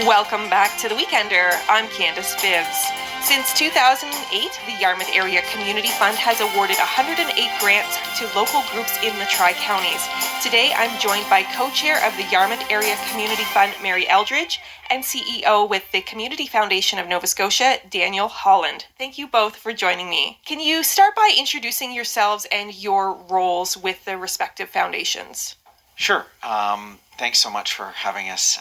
Welcome back to The Weekender. I'm Candace Phibbs. Since 2008, the Yarmouth Area Community Fund has awarded 108 grants to local groups in the Tri-Counties. Today, I'm joined by co-chair of the Yarmouth Area Community Fund, Mary Eldridge, and CEO with the Community Foundation of Nova Scotia, Daniel Holland. Thank you both for joining me. Can you start by introducing yourselves and your roles with the respective foundations? Sure. Thanks so much for having us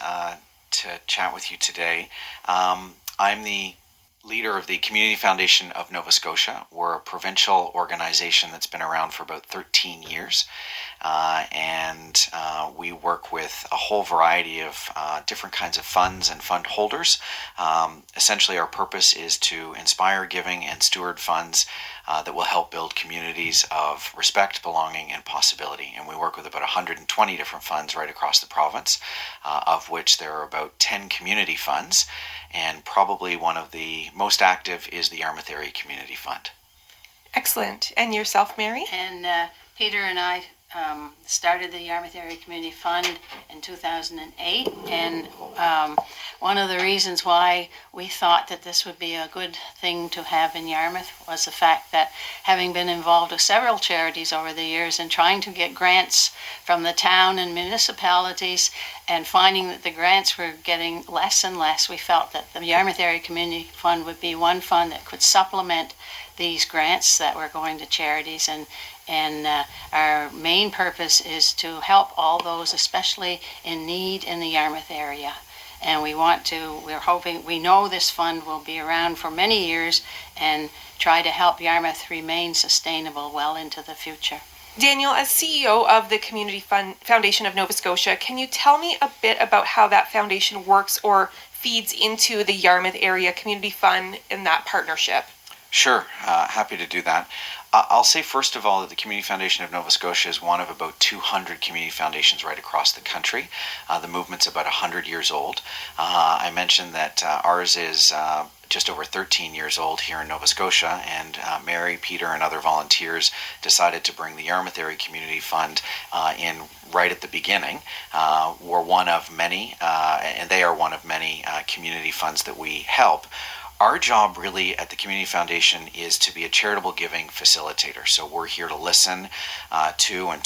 to chat with you today. I'm the leader of the Community Foundation of Nova Scotia. We're a provincial organization that's been around for about 13 years, and we work with a whole variety of different kinds of funds and fund holders. Essentially, our purpose is to inspire giving and steward funds that will help build communities of respect, belonging, and possibility. And we work with about 120 different funds right across the province, of which there are about 10 community funds, and probably one of the most active is the Yarmouth Area Community Fund. Excellent. And yourself, Mary? And Peter and I started the Yarmouth Area Community Fund in 2008, and one of the reasons why we thought that this would be a good thing to have in Yarmouth was the fact that, having been involved with several charities over the years and trying to get grants from the town and municipalities, and finding that the grants were getting less and less, we felt that the Yarmouth Area Community Fund would be one fund that could supplement these grants that were going to charities, and our main purpose is to help all those, especially in need in the Yarmouth area. And we're hoping, we know this fund will be around for many years and try to help Yarmouth remain sustainable well into the future. Daniel, as CEO of the Community Foundation of Nova Scotia, can you tell me a bit about how that foundation works or feeds into the Yarmouth Area Community Fund in that partnership? Sure, happy to do that. I'll say first of all that the Community Foundation of Nova Scotia is one of about 200 community foundations right across the country. The movement's about 100 years old. I mentioned that ours is just over 13 years old here in Nova Scotia, and Mary, Peter, and other volunteers decided to bring the Yarmouth Area Community Fund in right at the beginning. We're one of many, and they are one of many community funds that we help. Our job really at the Community Foundation is to be a charitable giving facilitator. So we're here to listen to and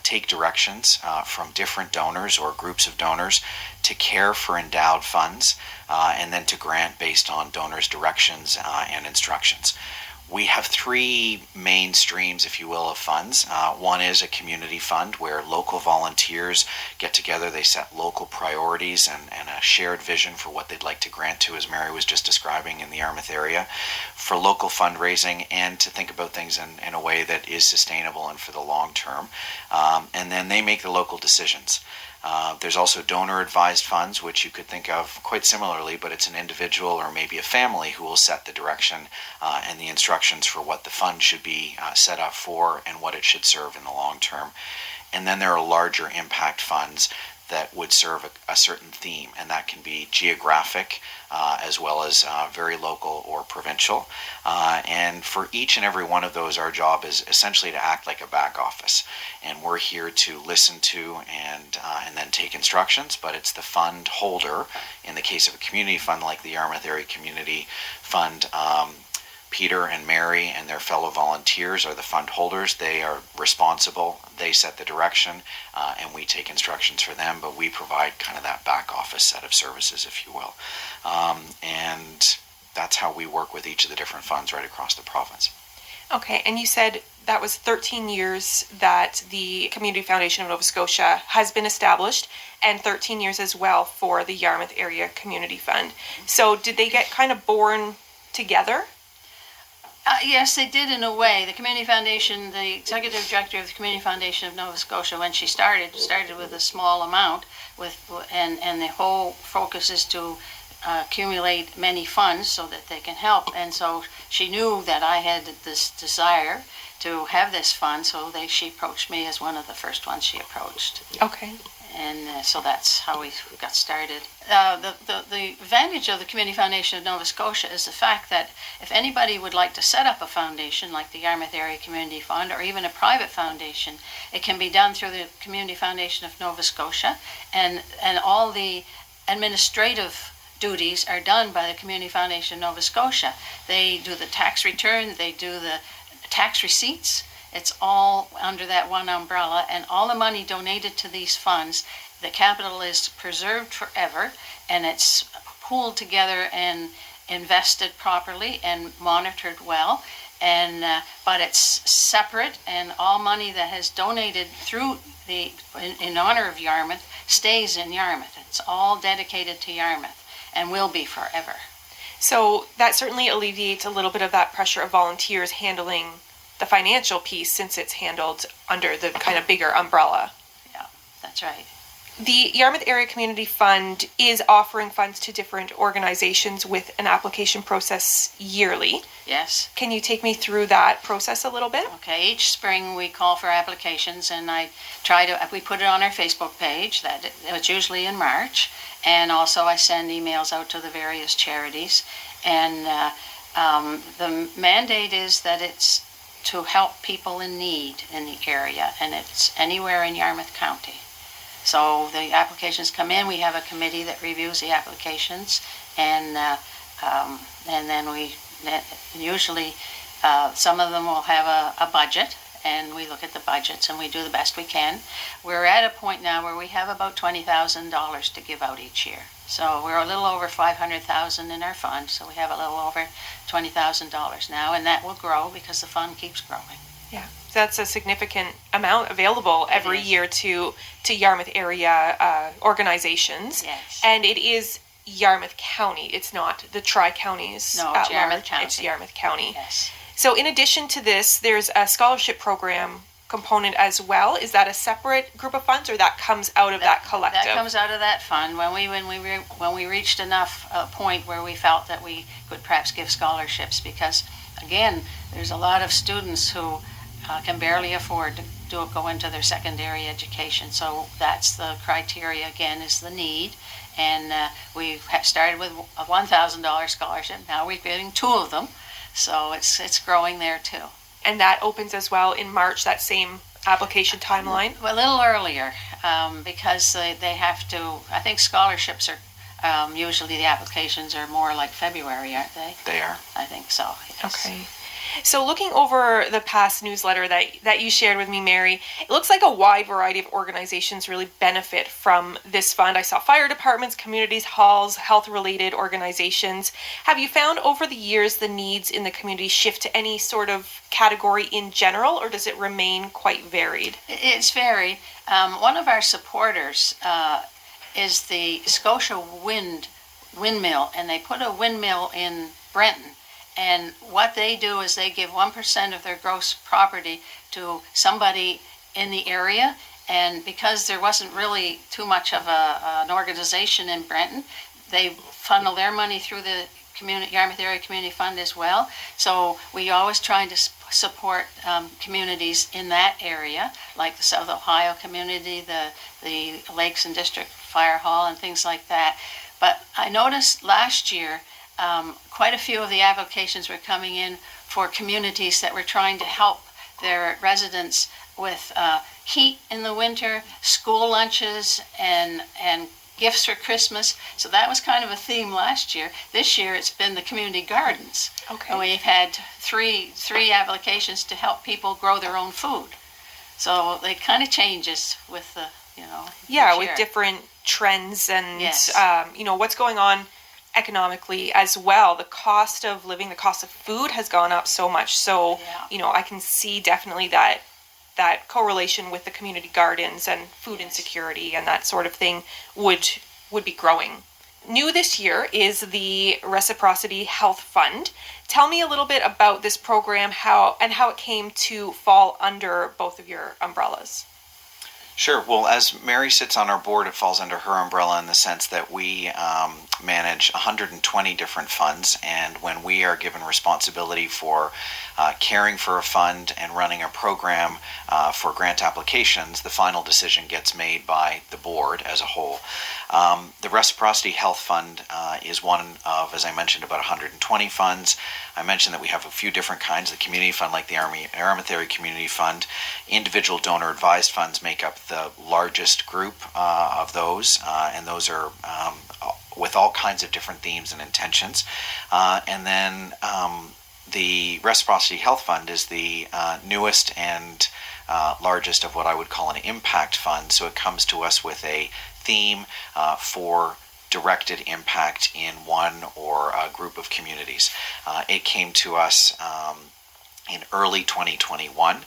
take directions from different donors or groups of donors to care for endowed funds and then to grant based on donors' directions and instructions. We have three main streams, if you will, of funds. One is a community fund where local volunteers get together, they set local priorities and a shared vision for what they'd like to grant to, as Mary was just describing in the Yarmouth area, for local fundraising and to think about things in a way that is sustainable and for the long term. And then they make the local decisions. There's also donor-advised funds, which you could think of quite similarly, but it's an individual or maybe a family who will set the direction and the instructions for what the fund should be set up for and what it should serve in the long term. And then there are larger impact funds that would serve a certain theme, and that can be geographic as well as very local or provincial. And for each and every one of those, our job is essentially to act like a back office, and we're here to listen to and then take instructions. But it's the fund holder, in the case of a community fund like the Yarmouth Area Community Fund. Peter and Mary and their fellow volunteers are the fund holders. They are responsible. They set the direction, and we take instructions for them, but we provide kind of that back office set of services, if you will. And that's how we work with each of the different funds right across the province. Okay, and you said that was 13 years that the Community Foundation of Nova Scotia has been established, and 13 years as well for the Yarmouth Area Community Fund. So did they get kind of born together? Yes, they did in a way. The Community Foundation, the executive director of the Community Foundation of Nova Scotia, when she started with a small amount, and the whole focus is to accumulate many funds so that they can help. And so she knew that I had this desire to have this fund, so she approached me as one of the first ones she approached. Okay. And so that's how we got started. The advantage of the Community Foundation of Nova Scotia is the fact that if anybody would like to set up a foundation like the Yarmouth Area Community Fund or even a private foundation, it can be done through the Community Foundation of Nova Scotia, and all the administrative duties are done by the Community Foundation of Nova Scotia. They do the tax return, they do the tax receipts. It's all under that one umbrella, and all the money donated to these funds, the capital is preserved forever, and it's pooled together and invested properly and monitored well. And but it's separate, and all money that has donated through in honor of Yarmouth stays in Yarmouth. It's all dedicated to Yarmouth and will be forever. So that certainly alleviates a little bit of that pressure of volunteers handling the financial piece, since it's handled under the kind of bigger umbrella. Yeah, that's right. The Yarmouth Area Community Fund is offering funds to different organizations with an application process yearly. Yes. Can you take me through that process a little bit? Okay, each spring we call for applications, and we put it on our Facebook page. That it's usually in March, and also I send emails out to the various charities. And the mandate is that it's to help people in need in the area, and it's anywhere in Yarmouth County. So the applications come in, we have a committee that reviews the applications, and then we usually, some of them will have a budget, and we look at the budgets and we do the best we can. We're at a point now where we have about $20,000 to give out each year. So we're a little over $500,000 in our fund, so we have a little over $20,000 now, and that will grow because the fund keeps growing. Yeah, that's a significant amount available every year to Yarmouth area organizations. Yes. And it is Yarmouth County. It's not the tri-counties. No, it's Yarmouth County. It's Yarmouth County. Yes. So in addition to this, there's a scholarship program component as well. Is that a separate group of funds, or that comes out of that collective? That comes out of that fund. When we reached enough point where we felt that we could perhaps give scholarships, because again, there's a lot of students who can barely afford to go into their secondary education. So that's the criteria again, is the need. And we started with a $1,000 scholarship. Now we're getting 2 of them. So it's growing there too. And that opens as well in March, that same application timeline? A little earlier, because they have to, I think scholarships are, usually the applications are more like February, aren't they? They are. I think so, yes. Okay. So looking over the past newsletter that you shared with me, Mary, it looks like a wide variety of organizations really benefit from this fund. I saw fire departments, communities, halls, health-related organizations. Have you found over the years the needs in the community shift to any sort of category in general, or does it remain quite varied? It's varied. One of our supporters is the Scotia Windmill, and they put a windmill in Brenton. And what they do is they give 1% of their gross property to somebody in the area. And because there wasn't really too much of an organization in Brenton, they funnel their money through the Yarmouth Area Community Fund as well. So we always try to support communities in that area, like the South Ohio community, the Lakes and District Fire Hall, and things like that. But I noticed last year, quite a few of the applications were coming in for communities that were trying to help their residents with heat in the winter, school lunches, and gifts for Christmas. So that was kind of a theme last year. This year it's been the community gardens. Okay. And we've had three applications to help people grow their own food. So it kind of changes with the, Yeah, each with year. Different trends and, Yes. What's going on economically as well. The cost of living, the cost of food has gone up so much. So, Yeah. I can see definitely that correlation with the community gardens and food insecurity and that sort of thing would be growing. New this year is the Reciprocity Health Fund. Tell me a little bit about this program, how it came to fall under both of your umbrellas. Sure. Well, as Mary sits on our board, it falls under her umbrella in the sense that we manage 120 different funds, and when we are given responsibility for caring for a fund and running a program for grant applications, the final decision gets made by the board as a whole. The Reciprocity Health Fund is one of, as I mentioned, about 120 funds. I mentioned that we have a few different kinds. The community fund, like the Yarmouth Area Community Fund. Individual donor advised funds make up the largest group of those, and those are with all kinds of different themes and intentions. And then the Reciprocity Health Fund is the newest and largest of what I would call an impact fund. So it comes to us with a theme for directed impact in one or a group of communities. It came to us in early 2021.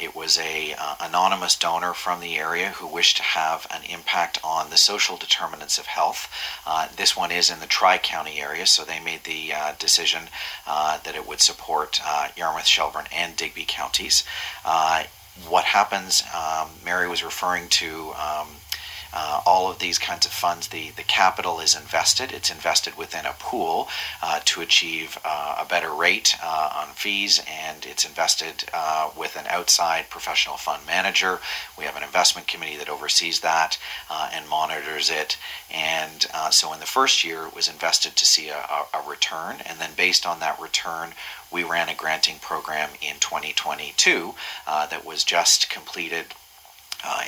It was a anonymous donor from the area who wished to have an impact on the social determinants of health. This one is in the Tri-County area, so they made the decision that it would support Yarmouth, Shelburne, and Digby counties. What happens, Mary was referring to all of these kinds of funds, the capital is invested. It's invested within a pool to achieve a better rate on fees, and it's invested with an outside professional fund manager. We have an investment committee that oversees that and monitors it. And so in the first year, it was invested to see a return, and then based on that return, we ran a granting program in 2022 that was just completed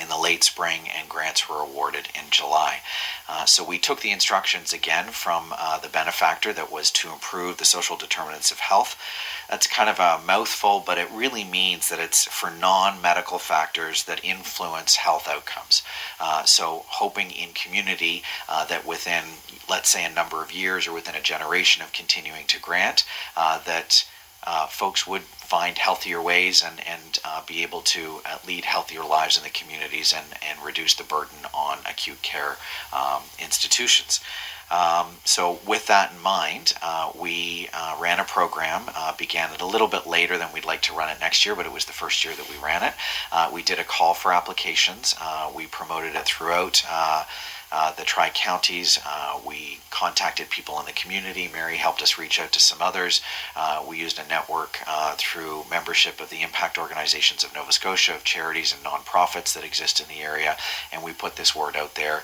in the late spring, and grants were awarded in July. So we took the instructions again from the benefactor that was to improve the social determinants of health. That's kind of a mouthful, but it really means that it's for non-medical factors that influence health outcomes. So hoping in community that within, let's say, a number of years or within a generation of continuing to grant, that folks would find healthier ways and be able to lead healthier lives in the communities and reduce the burden on acute care institutions. So with that in mind, we ran a program, began it a little bit later than we'd like to run it next year, but it was the first year that we ran it. We did a call for applications. We promoted it throughout the Tri-Counties. We contacted people in the community. Mary helped us reach out to some others. We used a network through membership of the impact organizations of Nova Scotia, of charities and nonprofits that exist in the area, and we put this word out there.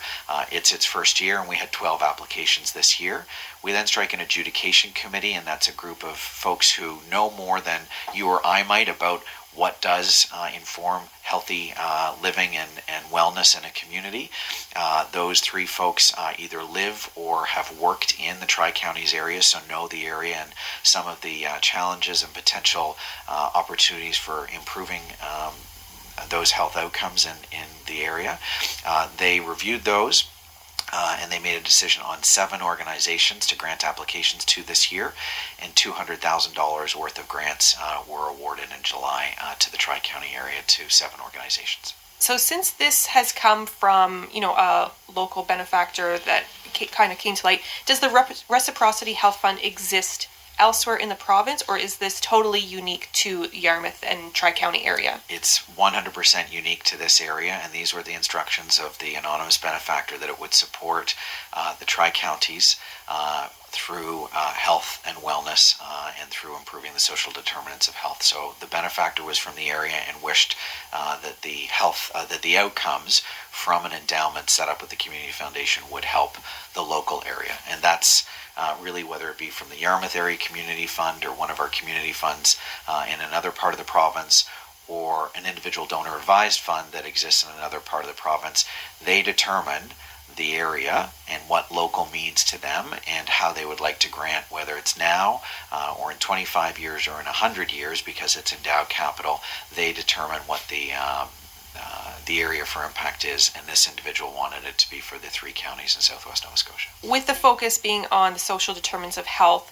It's its first year, and we had 12 applications this year. We then strike an adjudication committee, and that's a group of folks who know more than you or I might about what does inform healthy living and wellness in a community. Those three folks either live or have worked in the Tri-Counties area, so know the area and some of the challenges and potential opportunities for improving those health outcomes in the area. They reviewed those. And they made a decision on 7 organizations to grant applications to this year, and $200,000 worth of grants were awarded in July to the Tri-County area to 7 organizations. So since this has come from, a local benefactor that kind of came to light, does the Reciprocity Health Fund exist elsewhere in the province, or is this totally unique to Yarmouth and Tri-County area? It's 100% unique to this area, and these were the instructions of the anonymous benefactor, that it would support the Tri-Counties through health and wellness and through improving the social determinants of health. So the benefactor was from the area and wished that the outcomes from an endowment set up with the Community Foundation would help the local area. And that's really whether it be from the Yarmouth Area Community Fund or one of our community funds in another part of the province, or an individual donor advised fund that exists in another part of the province. They determine the area and what local means to them and how they would like to grant, whether it's now or in 25 years or in 100 years, because it's endowed capital. They determine what the area for impact is, and this individual wanted it to be for the 3 counties in southwest Nova Scotia. With the focus being on the social determinants of health,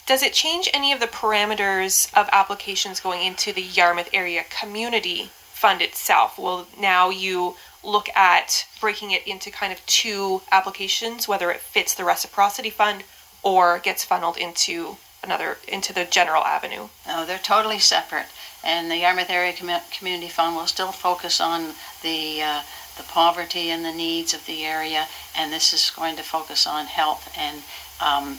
does it change any of the parameters of applications going into the Yarmouth Area Community Fund itself? Will now you look at breaking it into kind of 2 applications, whether it fits the Reciprocity Fund or gets funneled into the general avenue? No, they're totally separate. And the Yarmouth Area Community Fund will still focus on the poverty and the needs of the area, and this is going to focus on health, and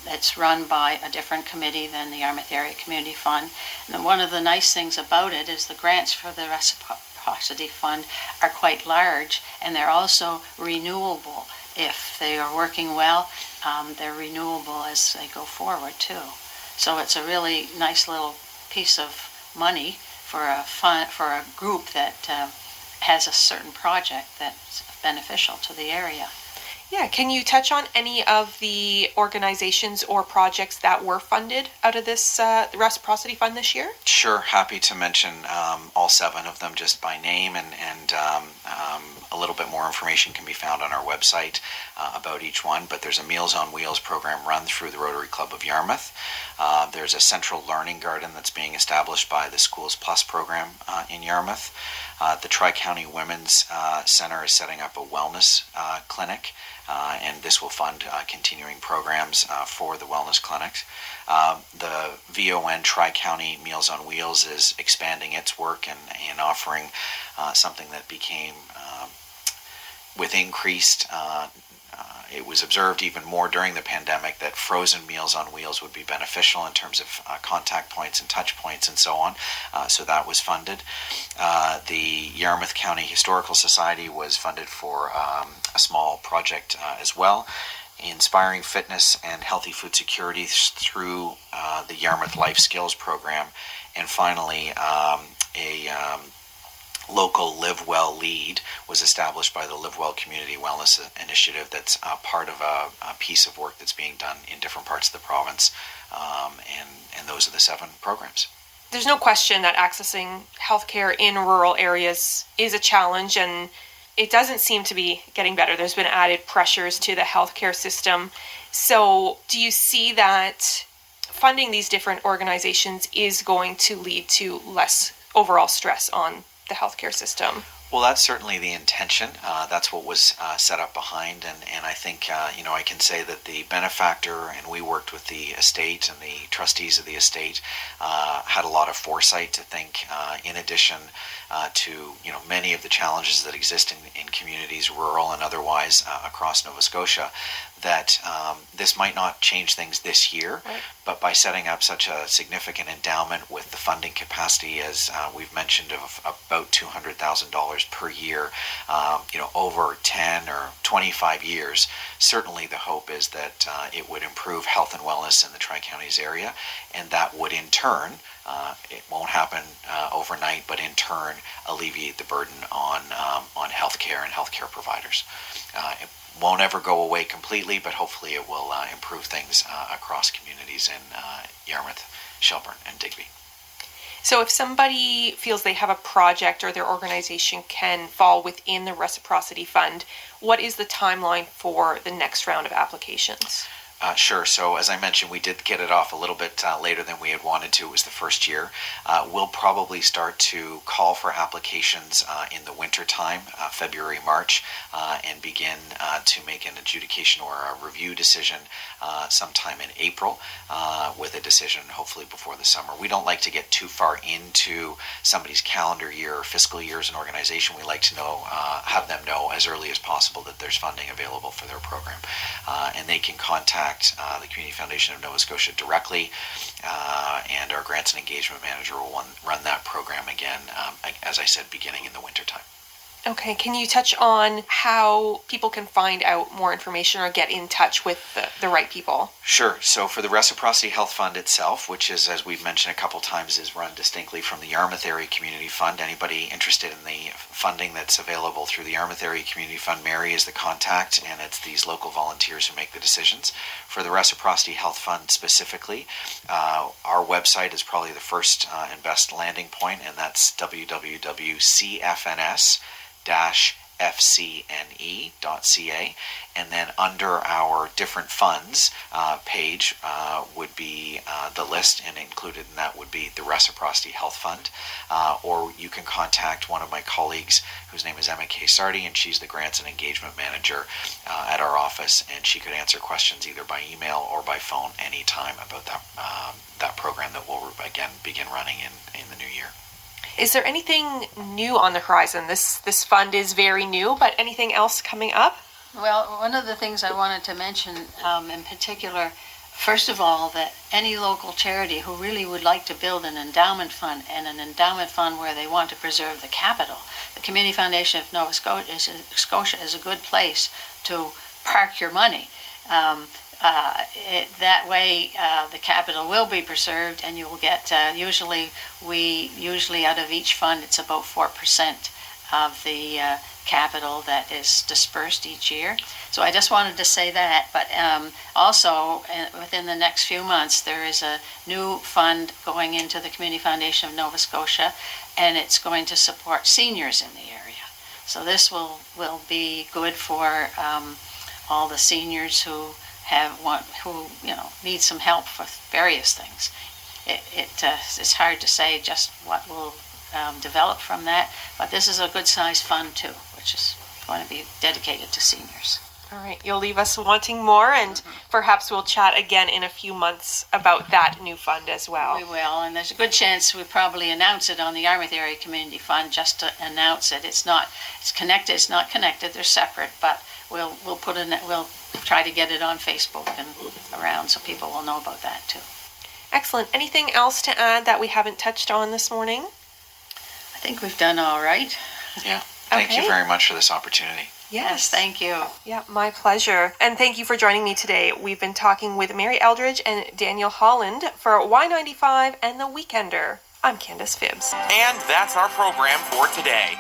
it's run by a different committee than the Yarmouth Area Community Fund. And one of the nice things about it is the grants for the Reciprocity Fund are quite large, and they're also renewable. if they are working well, they're renewable as they go forward too. So it's a really nice little piece of money for a group that has a certain project that's beneficial to the area. Yeah, can you touch on any of the organizations or projects that were funded out of this Reciprocity Fund this year? Sure, happy to mention all 7 of them just by name, and a little bit more information can be found on our website about each one. But there's a Meals on Wheels program run through the Rotary Club of Yarmouth. There's a Central Learning Garden that's being established by the Schools Plus program in Yarmouth. The Tri-County Women's Center is setting up a wellness clinic, and this will fund continuing programs for the wellness clinics. The VON Tri-County Meals on Wheels is expanding its work and offering something that became with increased it was observed even more during the pandemic that frozen Meals on Wheels would be beneficial in terms of contact points and touch points and so on. So that was funded. The Yarmouth County Historical Society was funded for a small project as well. Inspiring fitness and healthy food security through the Yarmouth Life Skills program. And finally, a local Live Well lead was established by the Live Well Community Wellness Initiative. That's part of a piece of work that's being done in different parts of the province, and those are the 7 programs. There's no question that accessing healthcare in rural areas is a challenge, and it doesn't seem to be getting better. There's been added pressures to the healthcare system. So do you see that funding these different organizations is going to lead to less overall stress on the healthcare system? Well, that's certainly the intention. That's what was set up behind, and I think I can say that the benefactor, and we worked with the estate and the trustees of the estate, had a lot of foresight to think, in addition to many of the challenges that exist in communities, rural and otherwise, across Nova Scotia, that this might not change things this year, right, but by setting up such a significant endowment with the funding capacity, as we've mentioned, of about $200,000 per year, over 10 or 25 years, certainly the hope is that it would improve health and wellness in the Tri-Counties area, and that would in turn, it won't happen overnight, but in turn alleviate the burden on healthcare and healthcare providers. It won't ever go away completely, but hopefully it will improve things across communities in Yarmouth, Shelburne, and Digby. So if somebody feels they have a project or their organization can fall within the Reciprocity Fund, what is the timeline for the next round of applications? Sure. So as I mentioned, we did get it off a little bit later than we had wanted to. It was the first year. We'll probably start to call for applications in the winter time, February, March, and begin to make an adjudication or a review decision sometime in April, with a decision hopefully before the summer. We don't like to get too far into somebody's calendar year or fiscal year as an organization. We like to have them know as early as possible that there's funding available for their program, and they can contact the Community Foundation of Nova Scotia directly, and our Grants and Engagement Manager will run that program again, as I said, beginning in the wintertime. Okay, can you touch on how people can find out more information or get in touch with the right people? Sure. So for the Reciprocity Health Fund itself, which is, as we've mentioned a couple times, is run distinctly from the Yarmouth Area Community Fund. Anybody interested in the funding that's available through the Yarmouth Area Community Fund, Mary is the contact, and it's these local volunteers who make the decisions. For the Reciprocity Health Fund specifically, our website is probably the first and best landing point, and that's www.cfns-fcne.ca, and then under our different funds page would be the list, and included in that would be the Reciprocity Health Fund, or you can contact one of my colleagues whose name is Emma K. Sardi, and she's the Grants and Engagement Manager at our office, and she could answer questions either by email or by phone anytime about that program that will again begin running in the new year. Is there anything new on the horizon? This fund is very new, but anything else coming up? Well, one of the things I wanted to mention in particular, first of all, that any local charity who really would like to build an endowment fund, and an endowment fund where they want to preserve the capital, the Community Foundation of Nova Scotia is a good place to park your money. That way, the capital will be preserved, and you will get, usually out of each fund, it's about 4% of the capital that is dispersed each year. So I just wanted to say that, but also within the next few months, there is a new fund going into the Community Foundation of Nova Scotia, and it's going to support seniors in the area. So this will be good for all the seniors who need some help for various things. It's hard to say just what will develop from that, but this is a good sized fund too, which is going to be dedicated to seniors. All right, you'll leave us wanting more, and perhaps we'll chat again in a few months about that new fund as well. We will, and there's a good chance we'll probably announce it on the Yarmouth Area Community Fund, just to announce it. It's connected, it's not connected, they're separate, but we'll try to get it on Facebook and around so people will know about that too. Excellent. Anything else to add that we haven't touched on this morning? I think we've done all right. Yeah. Thank you very much for this opportunity. Yes, thank you. Yeah, my pleasure. And thank you for joining me today. We've been talking with Mary Eldridge and Daniel Holland for Y95 and The Weekender. I'm Candace Phibbs. And that's our program for today.